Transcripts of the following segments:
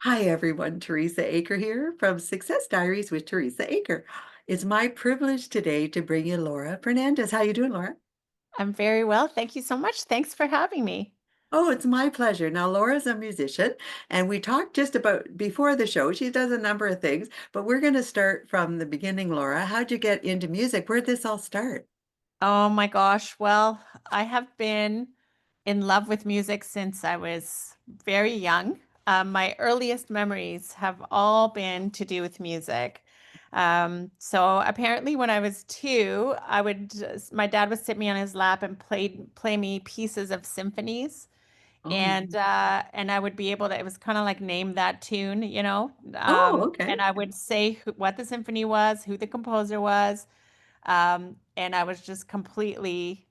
Hi everyone, Teresa Aker here from Success Diaries with Teresa Aker. It's my privilege today to bring you Laura Fernandez. How you doing, Laura? I'm very well. Thank you so much. Thanks for having me. Oh, it's my pleasure. Now, Laura's a musician, and we talked just about before the show. She does a number of things, but we're going to start from the beginning, Laura. How'd you get into music? Where'd this all start? Oh my gosh. Well, I have been in love with music since I was very young. My earliest memories have all been to do with music. So apparently, when I was two, my dad would sit me on his lap and play me pieces of symphonies. Oh, And I would be able to, it was kind of like name that tune, oh, okay. and I would say what the symphony was, who the composer was, and I was just completely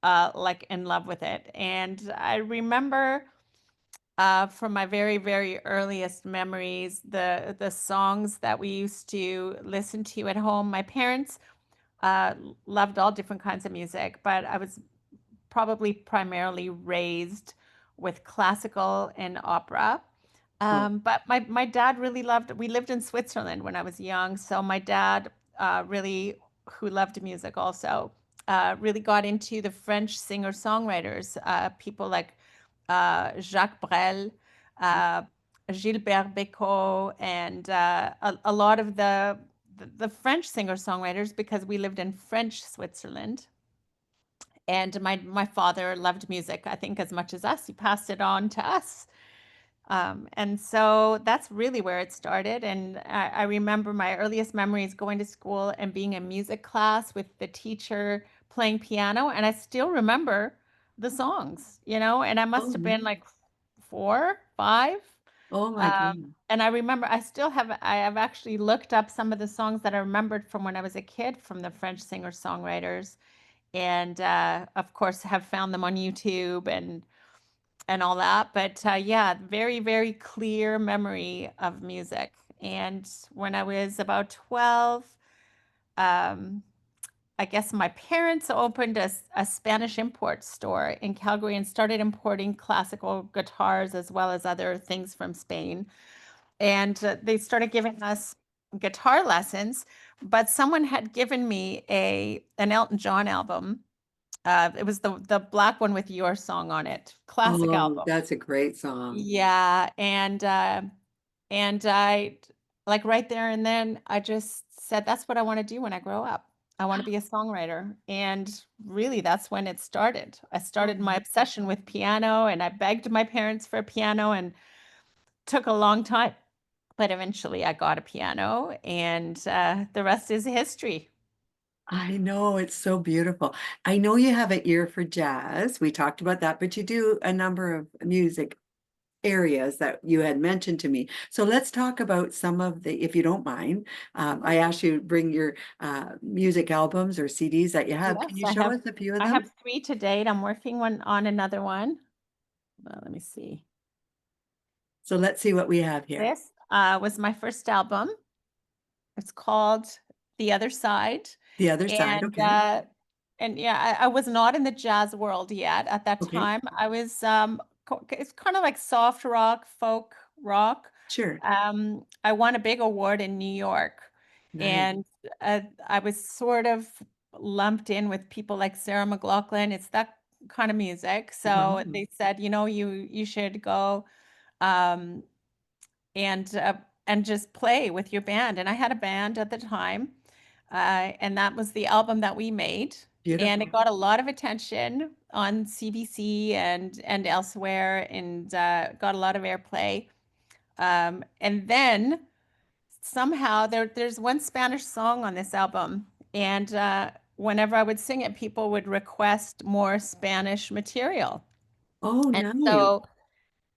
like in love with it. And I remember from my very, very earliest memories, the songs that we used to listen to at home. My parents uh, loved all different kinds of music, but I was probably primarily raised with classical and opera. Oh, But my dad really loved, we lived in Switzerland when I was young. So my dad really, who loved music also, really got into the French singer-songwriters, people like Jacques Brel, uh, Gilbert Bécaud, and a lot of the French singer-songwriters because we lived in French Switzerland. And my father loved music, I think, as much as us. He passed it on to us. And so that's really where it started. And I remember my earliest memories going to school and being in music class with the teacher playing piano. And I still remember the songs, and I must oh, have yeah. been like four, five. Oh my Um, God. and I remember I have actually looked up some of the songs that I remembered from when I was a kid from the French singer-songwriters, and of course have found them on YouTube and all that. But yeah, very, very clear memory of music. And when I was about 12, um, I guess my parents opened a Spanish import store in Calgary and started importing classical guitars as well as other things from Spain. And they started giving us guitar lessons. But someone had given me a an Elton John album. It was the black one with your song on it. Classic Oh, album. that's a great song. Yeah, and I like right there and then I just said that's what I want to do when I grow up. I want to be a songwriter. And really that's when it started. I started my Oh. obsession with piano and I begged my parents for a piano and took a long time. But eventually I got a piano and the rest is history. I know, it's so beautiful. I know you have an ear for jazz. We talked about that, but you do a number of music areas that you had mentioned to me. So let's talk about some of the, if you don't mind. I asked you to bring your music albums or CDs that you have. Can Yes, you show us a few of I them? have three to date. I'm working on another one. Let me see. So let's see what we have here. This was my first album. It's called The Other Side. The other side, And okay. yeah, I was not in the jazz world yet at that Okay, time. I was it's kind of like soft rock, folk rock. sure. I won a big award in New York, Nice. and I was sort of lumped in with people like Sarah McLachlan. It's that kind of music. So Wow. they said, you should go. Um, and uh, and just play with your band. And I had a band at the time, and that was the album that we made. And it Beautiful. got a lot of attention on CBC and elsewhere, and got a lot of airplay. And then somehow there's one Spanish song on this album, and whenever I would sing it, people would request more Spanish material. Oh, And nice. so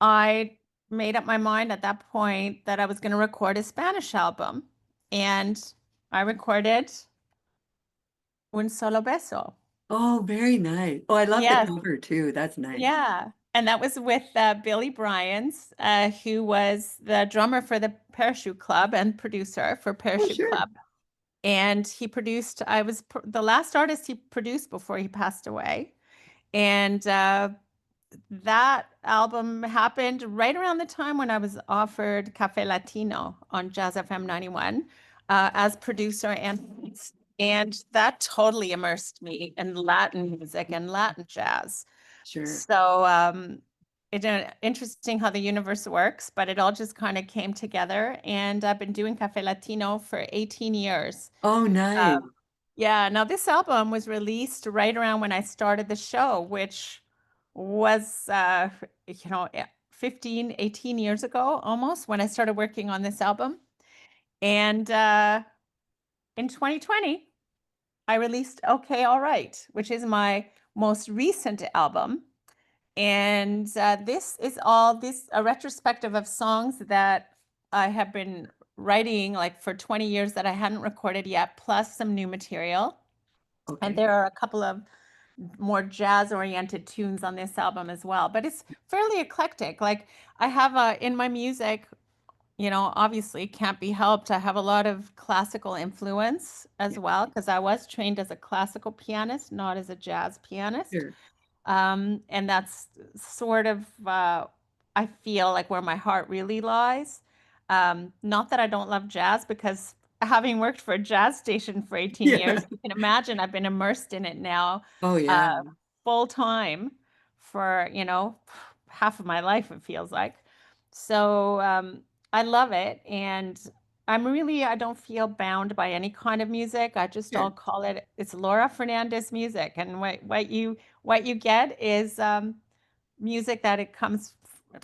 I made up my mind at that point that I was going to record a Spanish album. And I recorded Un Solo Beso. Oh, very nice. Oh, I love the Yes, cover too. That's nice. yeah. And that was with Billy Bryans, who was the drummer for the Parachute Club and producer for Oh, Parachute sure. Club. And he produced, the last artist he produced before he passed away. And that album happened right around the time when I was offered Cafe Latino on Jazz FM 91 as producer and that totally immersed me in Latin music and Latin jazz. Sure. So it's interesting how the universe works, but it all just kind of came together. And I've been doing Cafe Latino for 18 years. Oh, nice. Yeah, now this album was released right around when I started the show, which was, 15, 18 years ago almost when I started working on this album. And in 2020, I released Okay, All Right, which is my most recent album. And this is a retrospective of songs that I have been writing like for 20 years that I hadn't recorded yet, plus some new material. And Okay. there are a couple of more jazz oriented tunes on this album as well, but it's fairly eclectic. Like I have in my music, obviously can't be helped. I have a lot of classical influence Yeah, as well because I was trained as a classical pianist, not as a jazz pianist. sure. And that's sort of, I feel like where my heart really lies. Not that I don't love jazz, because having worked for a jazz station for 18 Yeah. years, you can imagine I've been immersed in it now, Oh, uh, yeah. full time for, half of my life, it feels like. So I love it. And I don't feel bound by any kind of music. I just all Good. call it's Laura Fernandez music. And what you get is music that it comes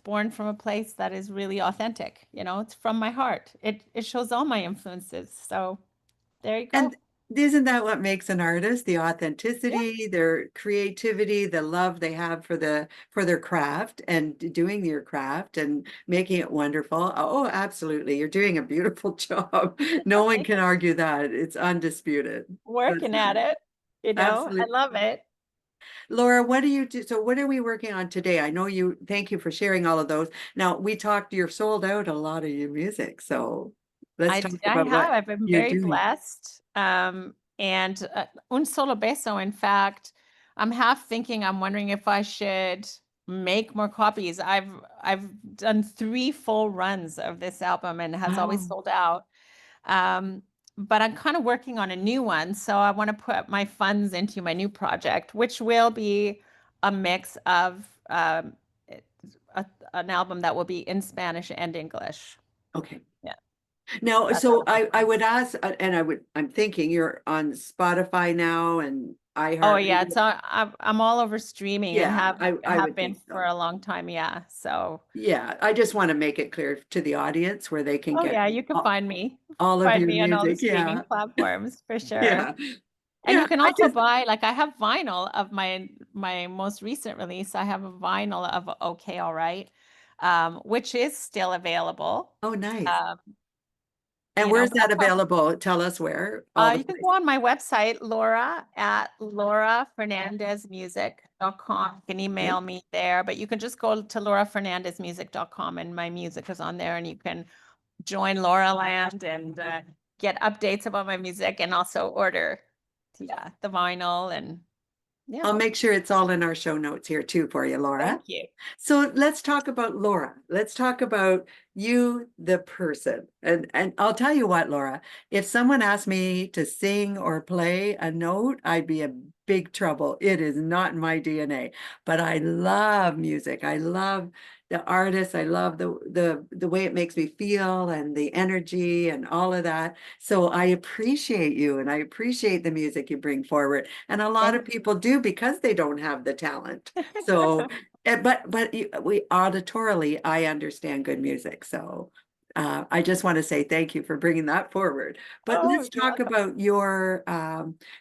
born from a place that is really authentic. It's from my heart. It shows all my influences. So there you go. And isn't that what makes an artist? The Yeah, authenticity, their creativity, the love they have for their craft and doing your craft and making it wonderful. Oh, absolutely. You're doing a beautiful job. No one can argue that. It's undisputed. That's working at it. I absolutely. love it. Laura, what do you do? So what are we working on today? I know you, thank you for sharing all of those. Now, we talked, you're sold out a lot of your music. So let's talk I about have. what I've been you're very doing. blessed. And un solo beso, in fact, I'm half thinking, I'm wondering if I should make more copies. I've done 3 full runs of this album and it has always Wow. sold out. Um, but I'm kind of working on a new one, so I want to put my funds into my new project, which will be a mix of an album that will be in Spanish and English. Okay. Yeah, Now, that's so the I plan. would ask, and I'm thinking you're on Spotify now and Oh yeah, iHeartRadio. I'm all over streaming and Yeah, I have would been think for so. a long time. Yeah. So, Yeah, I just want to make it clear to the audience where they can oh get yeah, you can all of find your me on all the music. streaming Yeah, platforms for sure. yeah, And yeah. you can I also just, buy, like I have vinyl of my most recent release. I have a vinyl of Okay, All Right, which is still available. oh, nice. Um, And where's but that available? Tell us where, all the you can places. go on my website, Laura at laurafernandezmusic.com. You can Okay. email me there, but you can just go to laurafernandezmusic.com and my music is on there and you can join Laura Land and get updates about my music and also order, yeah, the vinyl and yeah. I'll make sure it's all in our show notes here too for you, Laura. Thank you. So let's talk about Laura. Let's talk about you, the person. And I'll tell you what, Laura, if someone asked me to sing or play a note, I'd be in big trouble. It is not in my DNA. But I love music. I love the artist. I love the way it makes me feel and the energy and all of that. So I appreciate you and I appreciate the music you bring forward. And a lot of Thank people do because they don't have the talent. So but we auditorily, I understand good music. So I just want to say thank you for bringing that forward. But Oh, let's you're talk welcome. about your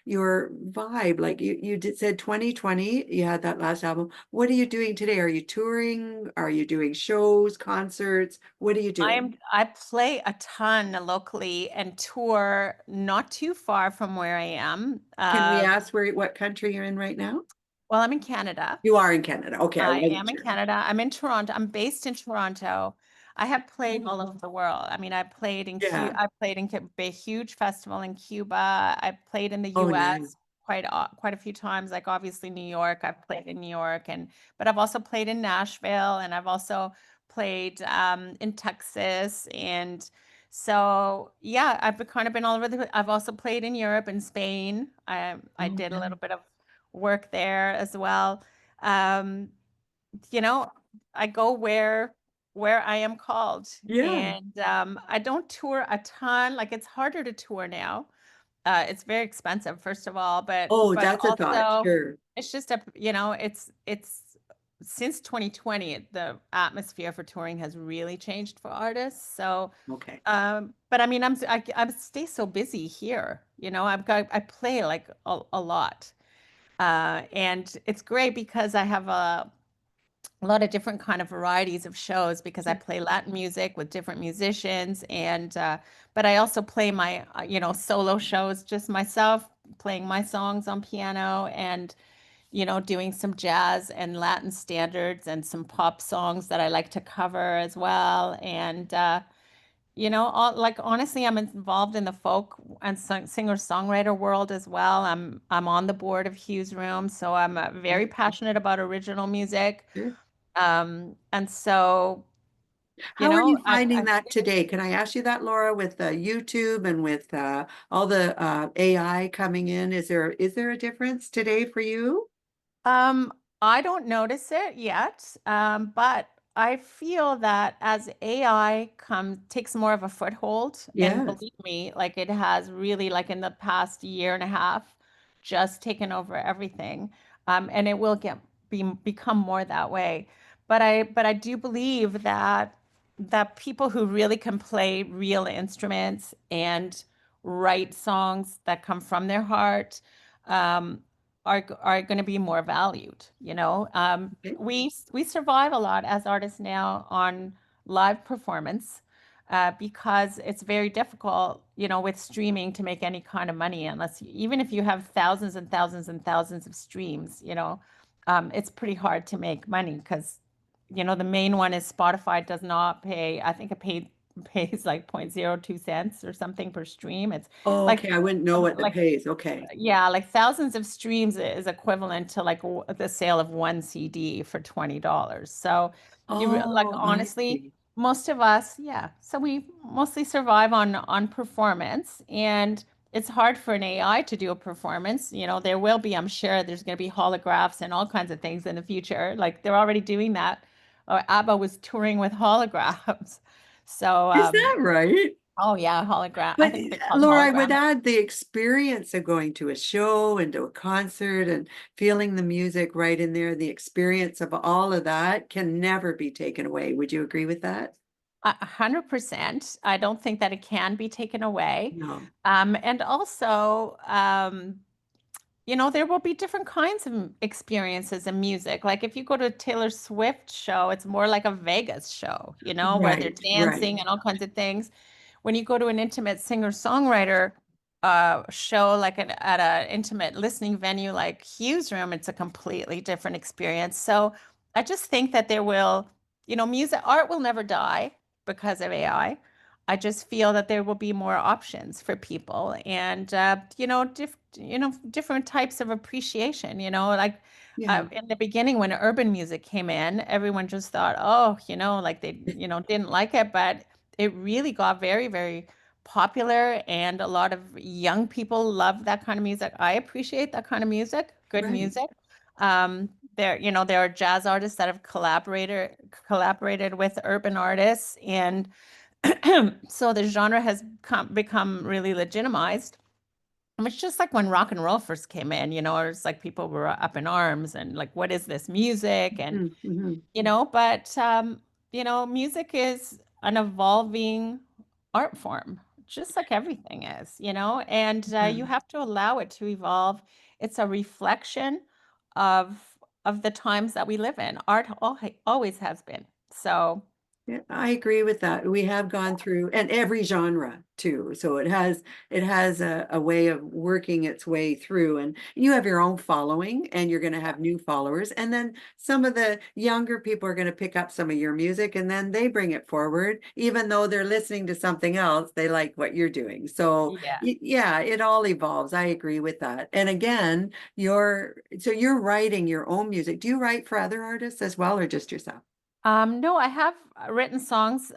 vibe. Like you did said 2020, you had that last album. What are you doing today? Are you touring? Are you doing shows, concerts? What are you doing? I play a ton locally and tour not too far from where I am. Can we ask what country you're in right now? Well, I'm in Canada. You are in Canada. Okay, I I wasn't am in sure. Canada. I'm in Toronto. I'm based in Toronto. I have played all over the world. I mean, Yeah. I played in a huge festival in Cuba. I played in the Oh, US. nice. quite a few times. Like obviously New York, I've played in New York, and but I've also played in Nashville, and I've also played in Texas, and so yeah, I've kind of been all over I've also played in Europe and Spain. I Oh, did a little nice. bit of work there as well. Um, you know, I go where I am called, Yeah. and I don't tour a ton. Like it's harder to tour now. It's very expensive, first of all, Oh, but that's a thought. also Sure. it's just it's since 2020 the atmosphere for touring has really changed for artists. So, Okay. but I mean, I stay so busy here. I play like a lot, and it's great because I have a lot of different kind of varieties of shows because I Sure. play Latin music with different musicians, and but I also play my solo shows just myself playing my songs on piano, and doing some jazz and Latin standards and some pop songs that I like to cover as well. And like honestly, I'm involved in the folk and singer-songwriter world as well. I'm on the board of Hugh's Room, so I'm very Okay. passionate about original music. Sure. And so, How are you I finding that today? Can I ask you that, Laura, with YouTube and with all the AI coming in? Is there a difference today for you? Um, I don't notice it yet, but I feel that as AI takes more of a foothold, and Yes. believe me, like it has really, like in the past year and a half, just taken over everything, and it will become more that way. But I do believe that people who really can play real instruments and write songs that come from their heart, um, are going to be more valued. Okay. We survive a lot as artists now on live performance, because it's very difficult, with streaming to make any kind of money unless even if you have thousands and thousands and thousands of streams, it's pretty hard to make money because the main one is Spotify does not pay. I think pays like 0.02 cents or something per stream. It's Oh, like okay. I wouldn't know what the like pays. Okay. yeah, like thousands of streams is equivalent to like the sale of one CD for $20. So like Oh, I honestly, see. most of us, yeah. So we mostly survive on performance, and it's hard for an AI to do a performance. There will be, I'm sure there's going to be holographs and all kinds of things in the future. Like they're already doing that. ABBA was touring with holograms. So Is that right? oh yeah, hologram. I But think they're called Laura, I would holograms. add the experience of going to a show and to a concert and feeling the music right in there, the experience of all of that can never be taken away. Would you agree with that? 100%. I don't think that it can be taken away. No. And also, there will be different kinds of experiences in music. Like if you go to a Taylor Swift show, it's more like a Vegas show, where they're Right, right. dancing and all kinds of things. When you go to an intimate singer-songwriter show, like at an intimate listening venue like Hugh's Room, it's a completely different experience. So I just think that art will never die because of AI. I just feel that there will be more options for people, and different types of appreciation. Like Yeah, in the beginning when urban music came in, everyone just thought, oh, like they didn't like it, but it really got very, very popular, and a lot of young people love that kind of music. I appreciate that kind of music, good right. music. There are jazz artists that have collaborated with urban artists, and so the genre has become really legitimized. And it's just like when rock and roll first came in, it's like people were up in arms and like, what is this music? And, Mm-hmm. but, music is an evolving art form, just like everything is, and Yeah, you have to allow it to evolve. It's a reflection of, of the times that we live in. Art always has been. So, Yeah, I agree with that. We have gone through and every genre too. So it has a way of working its way through and you have your own following and you're going to have new followers. And then some of the younger people are going to pick up some of your music and then they bring it forward. Even though they're listening to something else, they like what you're doing. So Yeah. yeah, it all evolves. I agree with that. And again, you're writing your own music. Do you write for other artists as well or just yourself? No, I have written songs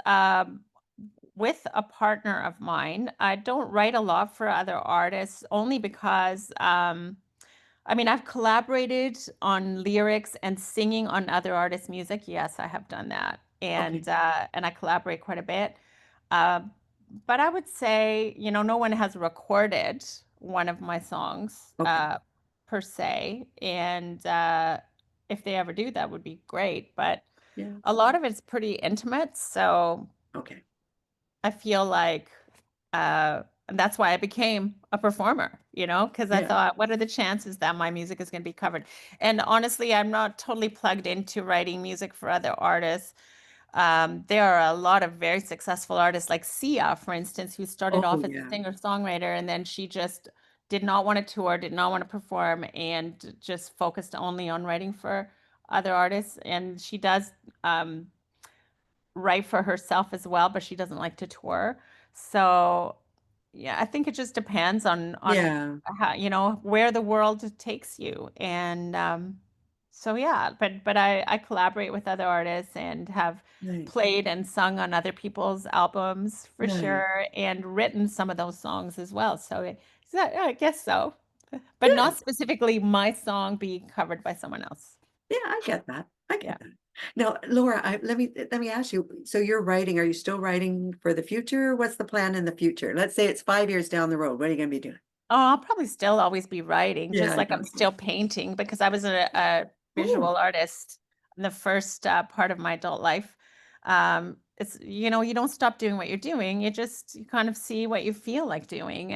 with a partner of mine. I don't write a lot for other artists only because I mean, I've collaborated on lyrics and singing on other artists' music. Yes, I have done that. Okay. And I collaborate quite a bit. Uh, but I would say, no one has recorded one of my songs Okay. per se. And if they ever do, that would be great. But Yeah. a lot of it's pretty intimate. So Okay. I feel like and that's why I became a performer, because I Yeah. thought, what are the chances that my music is going to be covered? And honestly, I'm not totally plugged into writing music for other artists. There are a lot of very successful artists like Sia, for instance, who started Oh, off as a yeah. singer-songwriter and then she just did not want to tour, did not want to perform, and just focused only on writing for other artists. And she does write for herself as well, but she doesn't like to tour. So yeah, I think it just depends on Yeah. how, where the world takes you. And so yeah, but I collaborate with other artists and have Nice. played and sung on other people's albums for Nice. sure and written some of those songs as well. So I guess so. But not Good. specifically my song being covered by someone else. Yeah, I get that. I Yeah. get that. Now, Laura, let me ask you. So you're writing, are you still writing for the future? What's the plan in the future? Let's say it's 5 years down the road. What are you going to be doing? Oh, I'll probably still always be writing, Yeah, just I like I'm thought so. still painting because I was a Oh, visual artist in the first part of my adult life. It's, you don't stop doing what you're doing. You kind of see what you feel like doing.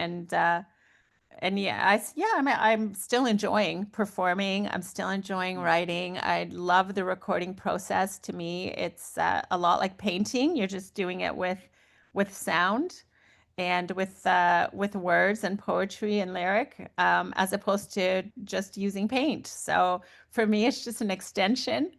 And yeah, I'm still enjoying performing. I'm still enjoying writing. I love the recording process. To me, it's a lot like painting. You're just doing it with sound and with words and poetry and lyric, as opposed to just using paint. So for me, it's just an extension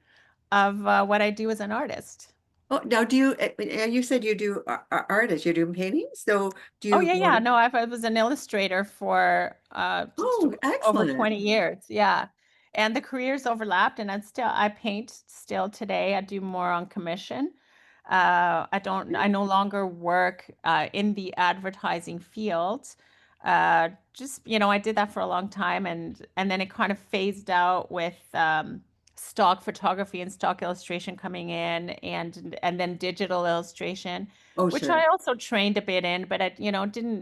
of what I do as an artist. oh, now you said you do artists, you're doing paintings. So do Oh you yeah, go yeah. to, No, I was an illustrator for oh, over excellent. 20 years. Yeah. And the careers overlapped and I paint still today. I do more on commission. I no longer work in the advertising field. Just, I did that for a long time and then it kind of phased out with stock photography and stock illustration coming in and then digital illustration, Oh, which sure. I also trained a bit in, but it,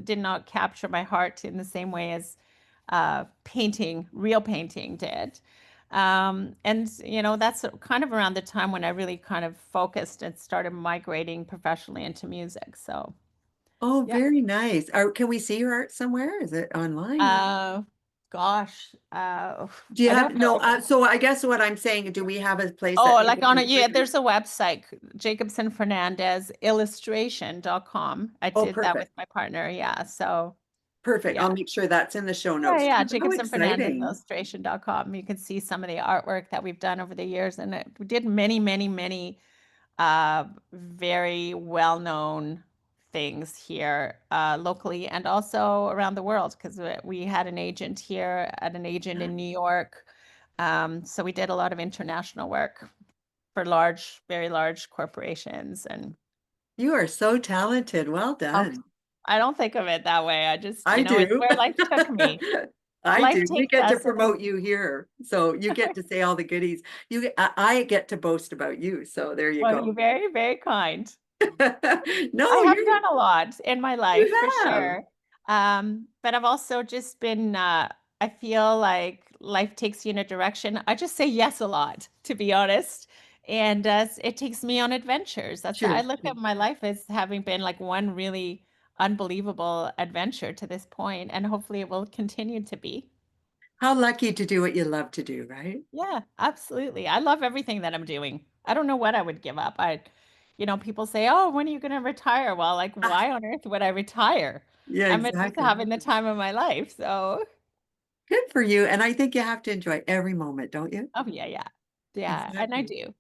did not capture my heart in the same way as real painting did. And that's kind of around the time when I really kind of focused and started migrating professionally into music. So Oh, yeah. very nice. Can we see your art somewhere? Is it online? Uh, gosh, Do you I have, don't no, know. so I guess what I'm saying, do we have a place that Oh, people like on can it, yeah, click? there's a website, Jacobson Fernandez illustration.com. I Oh, did that with perfect. my partner. Yeah. So Perfect. yeah. I'll make sure that's in the show Yeah, notes yeah, too. How Jacobson Fernandez exciting. illustration.com. You can see some of the artwork that we've done over the years. And we did many, many, many very well-known things here locally and also around the world because we had an agent here, had an agent in New York. So we did a lot of international work for very large corporations. And You are so talented. Well oh, done. I don't think of it that way. I just, I it's do. where life took me. I Life do. We takes get to us in. promote you here. So you get to say all the goodies. I get to boast about you. So there you Well, go. you're very, very kind. I No, have done a lot in my life for you have. sure. But I've also just been, I feel like life takes you in a direction. I just say yes a lot, to be honest. And it takes me on adventures. I Sure. look at my life as having been like one really unbelievable adventure to this point, and hopefully it will continue to be. How lucky to do what you love to do, right? Yeah, absolutely. I love everything that I'm doing. I don't know what I would give up. people say, "Oh, when are you going to retire?" Well, like, Ah, why on earth would I retire? yeah, I'm just exactly. having the time of my life. So, Good for you. And I think you have to enjoy every moment, don't you? oh yeah, yeah. Yeah, and I Exactly. do.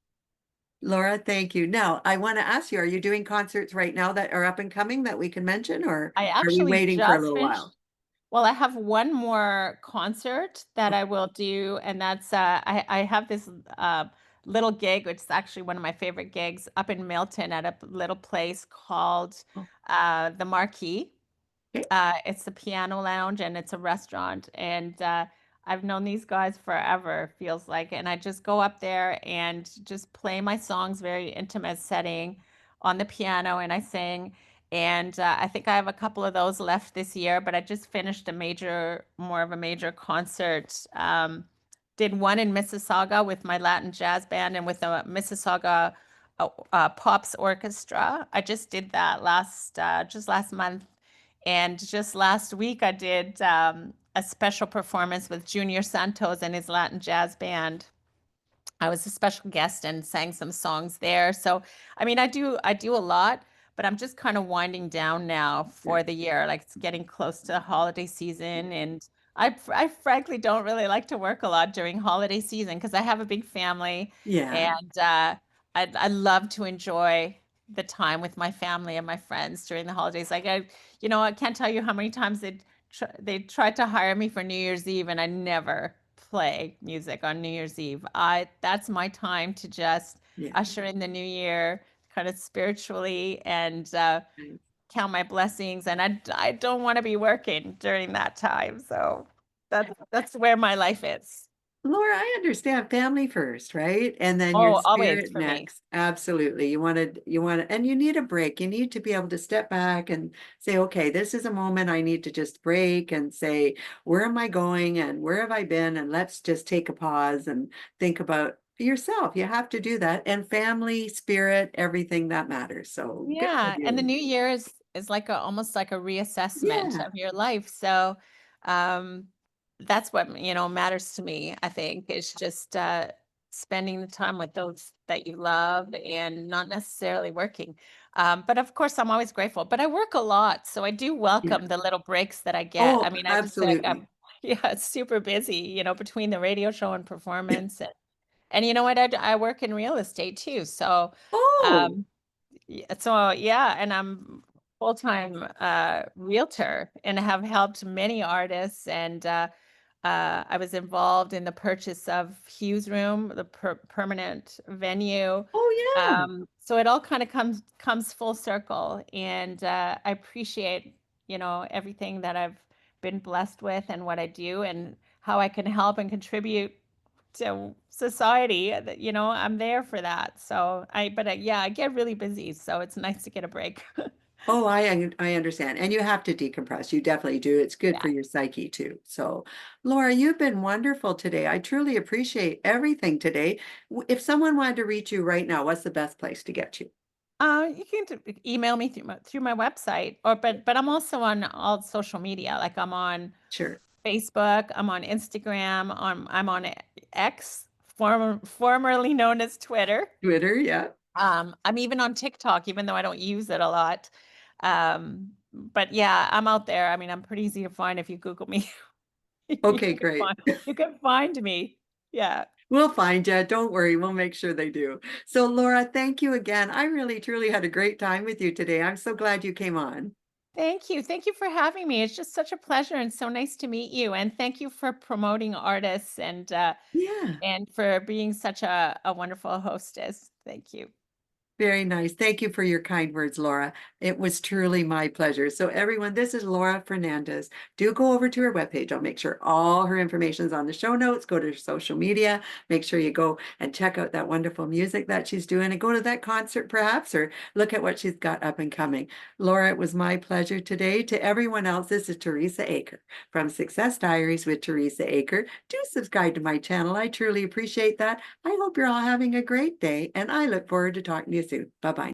Laura, thank you. Now, I want to ask you, are you doing concerts right now that are up and coming that we can mention, or I are we actually waiting for a just little finished. while? Well, I have one more concert that I will do, and that's I have this little gig, which is actually one of my favorite gigs up in Milton at a little place called Oh, the Marquee. okay. It's a piano lounge and it's a restaurant. And I've known these guys forever, feels like. And I just go up there and just play my songs, very intimate setting on the piano, and I sing. And I think I have a couple of those left this year, but I just finished more of a major concert. Did one in Mississauga with my Latin jazz band and with the Mississauga Pops Orchestra. I just did that just last month, and just last week, I did a special performance with Junior Santos and his Latin jazz band. I was a special guest and sang some songs there. So, I mean, I do a lot, but I'm just kind of winding down now Yeah. for the year. Like it's getting close to holiday season, and I frankly don't really like to work a lot during holiday season because I have a big family, Yeah. and I love to enjoy the time with my family and my friends during the holidays. Like I can't tell you how many times they tried to hire me for New Year's Eve, and I never play music on New Year's Eve. I That's my time to just Yeah. usher in the new year, kind of spiritually, and Nice. count my blessings. And I don't want to be working during that time. So that's where my life is. Laura, I understand family first, right? And then your Oh, always spirit for me. next. Absolutely. And you need a break. You need to be able to step back and say, okay, this is a moment I need to just break and say, where am I going and where have I been? And let's just take a pause and think about yourself. You have to do that. And family, spirit, everything that matters. So good for Yeah, and the you. new year is like almost like a reassessment Yeah. of your life. So um that's what, matters to me, I think, is just spending the time with those that you love and not necessarily working. But of course I'm always grateful. But I work a lot, so I do Yeah. welcome the little breaks that I get. Oh, I mean, I just feel like I'm absolutely. yeah, it's super busy, between the radio show and performance, and you know what? I work in real estate too. So Oh, um so yeah, and I'm full-time realtor and have helped many artists, and I was involved in the purchase of Hughes Room, the permanent venue. oh yeah. So it all kind of comes full circle, and I appreciate, everything that I've been blessed with and what I do and how I can help and contribute to society. I'm there for that. Yeah, I get really busy, so it's nice to get a break. Oh, I understand. And you have to decompress. You definitely do. It's good for Yeah. your psyche too. So, Laura, you've been wonderful today. I truly appreciate everything today. If someone wanted to reach you right now, what's the best place to get you? You can email me through my website, but I'm also on all social media. Like I'm on Sure. Facebook, I'm on Instagram, I'm on X, formerly known as Twitter. Twitter, yeah. I'm even on TikTok, even though I don't use it a lot. But yeah, I'm out there. I mean, I'm pretty easy to find if you Google me. You Okay, can great. find you can find me. Yeah. We'll find you. Don't worry. We'll make sure they do. So, Laura, thank you again. I really, truly had a great time with you today. I'm so glad you came on. Thank you. Thank you for having me. It's just such a pleasure and so nice to meet you. And thank you for promoting artists Yeah. and for being such a wonderful hostess. Thank you. Very nice. Thank you for your kind words, Laura. It was truly my pleasure. So, everyone, this is Laura Fernandez. Do go over to her webpage. I'll make sure all her information is on the show notes. Go to her social media. Make sure you go and check out that wonderful music that she's doing and go to that concert, perhaps, or look at what she's got up and coming. Laura, it was my pleasure today. To everyone else, this is Teresa Aker from Success Diaries with Teresa Aker. Do subscribe to my channel. I truly appreciate that. I hope you're all having a great day, and I look forward to talking to you soon. Bye bye.